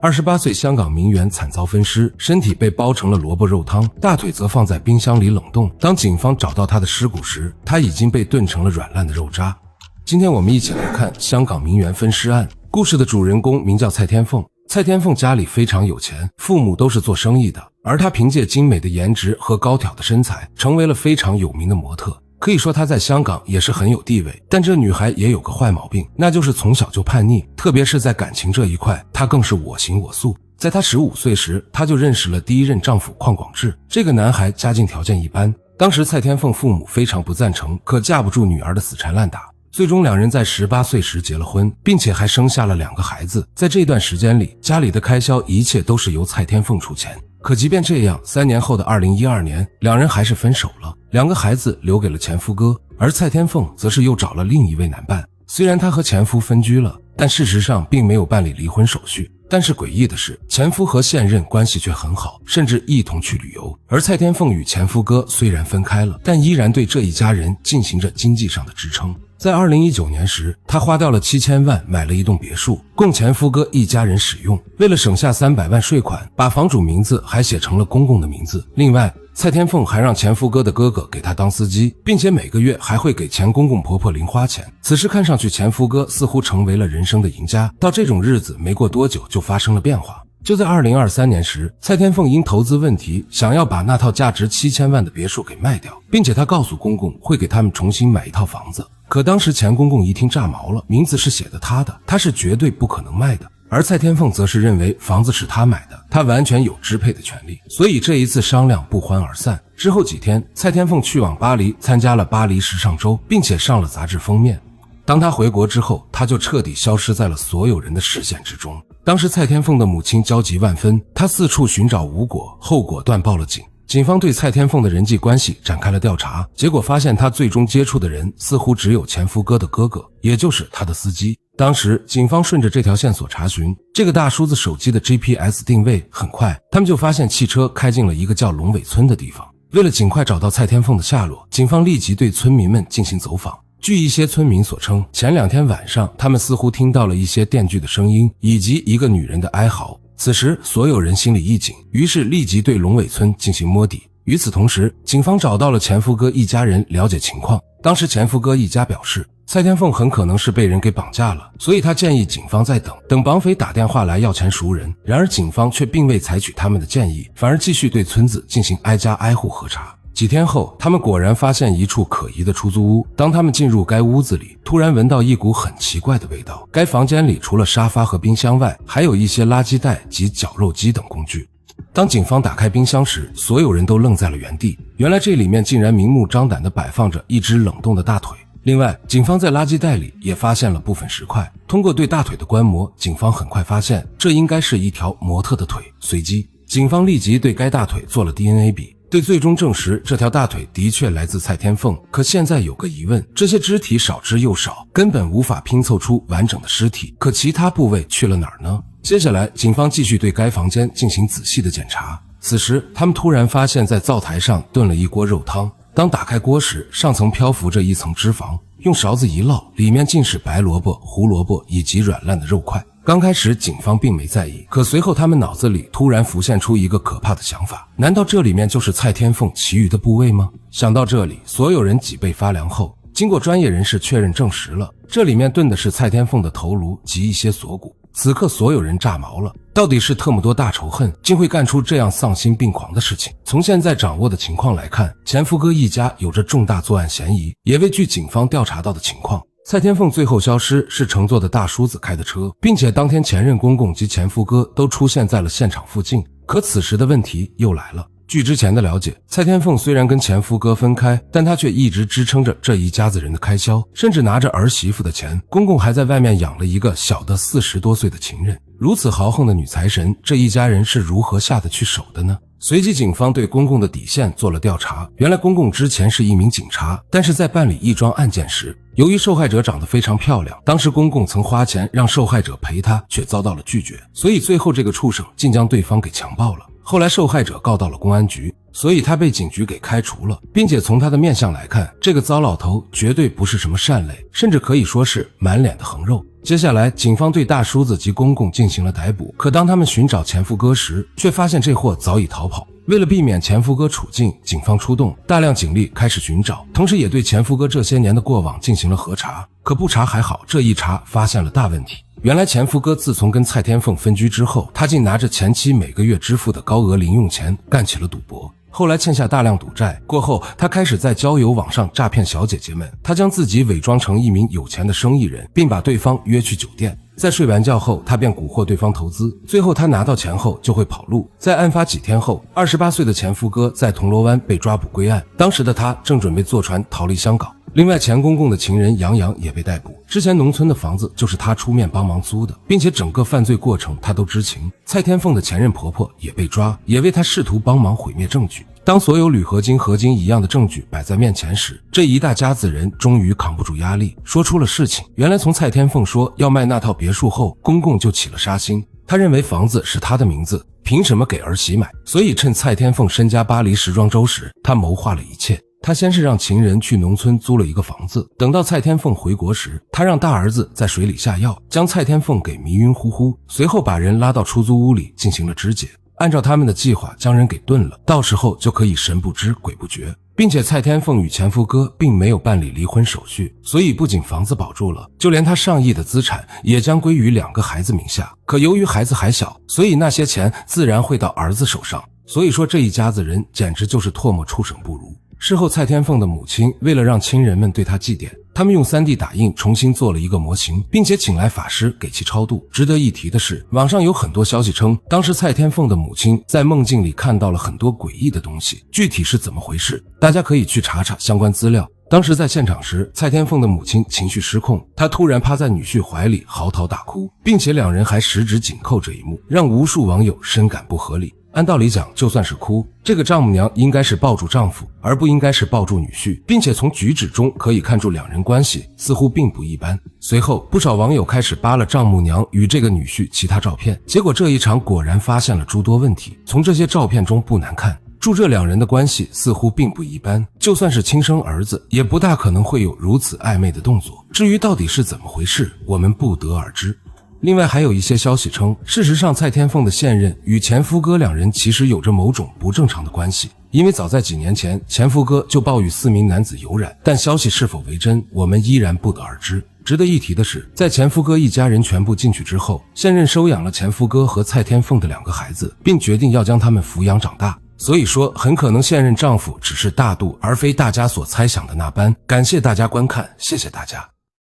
28岁香港名媛惨遭分尸，身体被包成了萝卜肉汤，大腿则放在冰箱里冷冻。当警方找到她的尸骨时，她已经被炖成了软烂的肉渣。今天我们一起来看香港名媛分尸案。故事的主人公名叫蔡天凤。蔡天凤家里非常有钱，父母都是做生意的，而她凭借精美的颜值和高挑的身材，成为了非常有名的模特。可以说她在香港也是很有地位，但这女孩也有个坏毛病，那就是从小就叛逆，特别是在感情这一块，她更是我行我素。在她15岁时，她就认识了第一任丈夫邝广志。这个男孩家境条件一般，当时蔡天凤父母非常不赞成，可架不住女儿的死缠烂打。最终两人在18岁时结了婚，并且还生下了2个孩子。在这段时间里，家里的开销一切都是由蔡天凤出钱。可即便这样，3年后的2012年，两人还是分手了，2个孩子留给了前夫哥，而蔡天凤则是又找了另一位男伴。虽然她和前夫分居了，但事实上并没有办理离婚手续。但是诡异的是，前夫和现任关系却很好，甚至一同去旅游。而蔡天凤与前夫哥虽然分开了，但依然对这一家人进行着经济上的支撑。在2019年时，她花掉了7000万买了一栋别墅，供前夫哥一家人使用。为了省下300万税款，把房主名字还写成了公公的名字。另外，蔡天凤还让前夫哥的哥哥给她当司机，并且每个月还会给前公公婆婆零花钱。此时看上去，前夫哥似乎成为了人生的赢家。到这种日子没过多久就发生了变化。就在2023年时，蔡天凤因投资问题想要把那套价值7000万的别墅给卖掉，并且她告诉公公会给他们重新买一套房子。可当时前公公一听炸毛了，名字是写的他的，他是绝对不可能卖的。而蔡天凤则是认为房子是他买的，他完全有支配的权利，所以这一次商量不欢而散。之后几天，蔡天凤去往巴黎参加了巴黎时尚周，并且上了杂志封面。当他回国之后，他就彻底消失在了所有人的视线之中。当时蔡天凤的母亲焦急万分，她四处寻找无果，后果断报了警。警方对蔡天凤的人际关系展开了调查，结果发现她最终接触的人似乎只有前夫哥的哥哥，也就是他的司机。当时警方顺着这条线索查询，这个大叔子手机的 GPS 定位，很快他们就发现汽车开进了一个叫龙尾村的地方。为了尽快找到蔡天凤的下落，警方立即对村民们进行走访。据一些村民所称，前2天晚上他们似乎听到了一些电锯的声音，以及一个女人的哀嚎。此时所有人心里一紧，于是立即对龙尾村进行摸底。与此同时，警方找到了前夫哥一家人了解情况。当时前夫哥一家表示，蔡天凤很可能是被人给绑架了，所以他建议警方再等绑匪打电话来要钱赎人。然而警方却并未采取他们的建议，反而继续对村子进行挨家挨户核查。几天后，他们果然发现一处可疑的出租屋。当他们进入该屋子里，突然闻到一股很奇怪的味道。该房间里除了沙发和冰箱外，还有一些垃圾袋及绞肉机等工具。当警方打开冰箱时，所有人都愣在了原地。原来这里面竟然明目张胆地摆放着一只冷冻的大腿。另外，警方在垃圾袋里也发现了部分石块。通过对大腿的观摩，警方很快发现这应该是一条模特的腿。随即，警方立即对该大腿做了 DNA 比，对最终证实这条大腿的确来自蔡天凤。可现在有个疑问，这些肢体少之又少，根本无法拼凑出完整的尸体，可其他部位去了哪儿呢？接下来警方继续对该房间进行仔细的检查。此时他们突然发现在灶台上炖了一锅肉汤，当打开锅时，上层漂浮着一层脂肪，用勺子一捞，里面尽是白萝卜、胡萝卜以及软烂的肉块。刚开始警方并没在意，可随后他们脑子里突然浮现出一个可怕的想法，难道这里面就是蔡天凤其余的部位吗？想到这里，所有人脊背发凉后，经过专业人士确认证实了，这里面炖的是蔡天凤的头颅及一些锁骨。此刻所有人炸毛了，到底是特么多大仇恨，竟会干出这样丧心病狂的事情？从现在掌握的情况来看，前夫哥一家有着重大作案嫌疑，也未据警方调查到的情况。蔡天凤最后消失是乘坐的大叔子开的车，并且当天前任公公及前夫哥都出现在了现场附近。可此时的问题又来了。据之前的了解，蔡天凤虽然跟前夫哥分开，但她却一直支撑着这一家子人的开销，甚至拿着儿媳妇的钱，公公还在外面养了一个小的40多岁的情人。如此豪横的女财神，这一家人是如何下得去手的呢？随即警方对公公的底线做了调查，原来公公之前是一名警察，但是在办理一桩案件时，由于受害者长得非常漂亮，当时公公曾花钱让受害者陪他，却遭到了拒绝，所以最后这个畜生竟将对方给强暴了。后来受害者告到了公安局，所以他被警局给开除了，并且从他的面相来看，这个糟老头绝对不是什么善类，甚至可以说是满脸的横肉。接下来警方对大叔子及公公进行了逮捕，可当他们寻找前夫哥时，却发现这货早已逃跑。为了避免前夫哥处境，警方出动，大量警力开始寻找，同时也对前夫哥这些年的过往进行了核查。可不查还好，这一查发现了大问题。原来前夫哥自从跟蔡天凤分居之后，他竟拿着前妻每个月支付的高额零用钱干起了赌博，后来欠下大量赌债，过后他开始在交友网上诈骗小姐姐们。他将自己伪装成一名有钱的生意人，并把对方约去酒店，在睡完觉后他便蛊惑对方投资，最后他拿到钱后就会跑路。在案发几天后，28岁的前夫哥在铜锣湾被抓捕归案，当时的他正准备坐船逃离香港。另外前公公的情人杨洋也被逮捕，之前农村的房子就是他出面帮忙租的，并且整个犯罪过程他都知情。蔡天凤的前任婆婆也被抓，也为他试图帮忙毁灭证据。当所有铝合金合金一样的证据摆在面前时，这一大家子人终于扛不住压力，说出了事情。原来从蔡天凤说要卖那套别墅后，公公就起了杀心，他认为房子是他的名字，凭什么给儿媳买？所以趁蔡天凤身家巴黎时装周时，他谋划了一切。他先是让情人去农村租了一个房子，等到蔡天凤回国时，他让大儿子在水里下药，将蔡天凤给迷晕乎乎，随后把人拉到出租屋里进行了肢解，按照他们的计划将人给炖了，到时候就可以神不知鬼不觉。并且蔡天凤与前夫哥并没有办理离婚手续，所以不仅房子保住了，就连他上亿的资产也将归于2个孩子名下。可由于孩子还小，所以那些钱自然会到儿子手上，所以说这一家子人简直就是唾沫出省不如。事后蔡天凤的母亲为了让亲人们对她祭奠，他们用 3D 打印重新做了一个模型，并且请来法师给其超度。值得一提的是，网上有很多消息称，当时蔡天凤的母亲在梦境里看到了很多诡异的东西，具体是怎么回事，大家可以去查查相关资料。当时在现场时，蔡天凤的母亲情绪失控，她突然趴在女婿怀里嚎啕大哭，并且2人还十指紧扣，这一幕让无数网友深感不合理。按道理讲，就算是哭，这个丈母娘应该是抱住丈夫，而不应该是抱住女婿，并且从举止中可以看出2人关系似乎并不一般。随后不少网友开始扒了丈母娘与这个女婿其他照片，结果这一场果然发现了诸多问题。从这些照片中不难看出这2人的关系似乎并不一般，就算是亲生儿子也不大可能会有如此暧昧的动作。至于到底是怎么回事，我们不得而知。另外还有一些消息称，事实上蔡天凤的现任与前夫哥2人其实有着某种不正常的关系，因为早在几年前前夫哥就报与4名男子有染，但消息是否为真，我们依然不得而知。值得一提的是，在前夫哥一家人全部进去之后，现任收养了前夫哥和蔡天凤的2个孩子，并决定要将他们抚养长大。所以说很可能现任丈夫只是大度，而非大家所猜想的那般。感谢大家观看，谢谢大家。